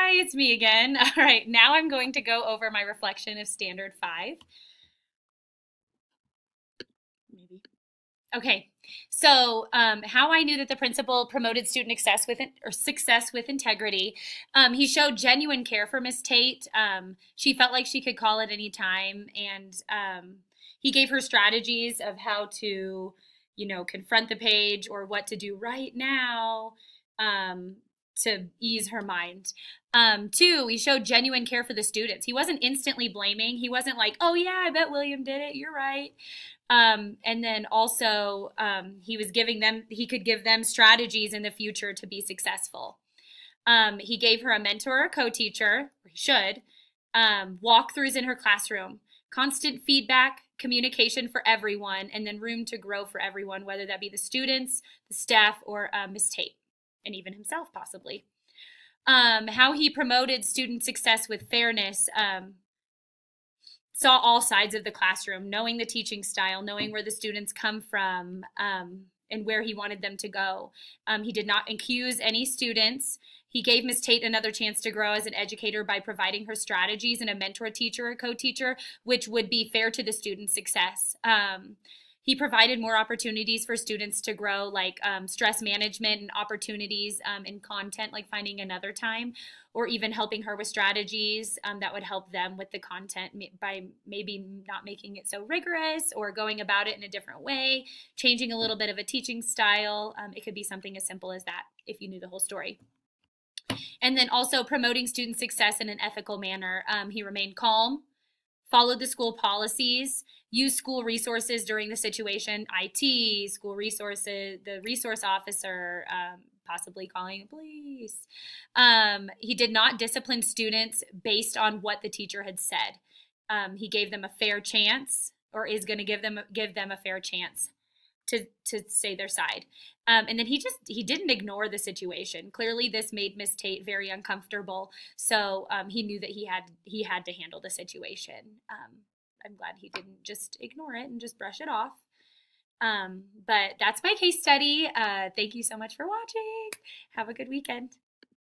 Hi, it's me again. All right, now I'm going to go over my reflection of Standard 5. Maybe. Okay, so how I knew that the principal promoted student success with integrity. He showed genuine care for Miss Tate. She felt like she could call at any time, and he gave her strategies of how to, confront the page or what to do right now. To ease her mind. Two, he showed genuine care for the students. He wasn't instantly blaming. He wasn't like, oh, yeah, I bet William did it. You're right. And then also, he could give them strategies in the future to be successful. He gave her a mentor or co-teacher, or he should, walkthroughs in her classroom, constant feedback, communication for everyone, and then room to grow for everyone, whether that be the students, the staff, or Miss Tate, and even himself possibly. How he promoted student success with fairness, saw all sides of the classroom, knowing the teaching style, knowing where the students come from, and where he wanted them to go. He did not accuse any students. He gave Ms. Tate another chance to grow as an educator by providing her strategies and a mentor teacher or co-teacher, which would be fair to the student's success. He provided more opportunities for students to grow, like stress management and opportunities in content, like finding another time, or even helping her with strategies that would help them with the content by maybe not making it so rigorous or going about it in a different way, changing a little bit of a teaching style. It could be something as simple as that if you knew the whole story. And then also promoting student success in an ethical manner. He remained calm, followed the school policies, used school resources during the situation, IT, school resources, the resource officer, possibly calling the police. He did not discipline students based on what the teacher had said. He gave them a fair chance, or is going to give them a fair chance to say their side. And then he didn't ignore the situation. Clearly this made Miss Tate very uncomfortable. So he knew that he had to handle the situation. I'm glad he didn't just ignore it and just brush it off. But that's my case study. Thank you so much for watching. Have a good weekend.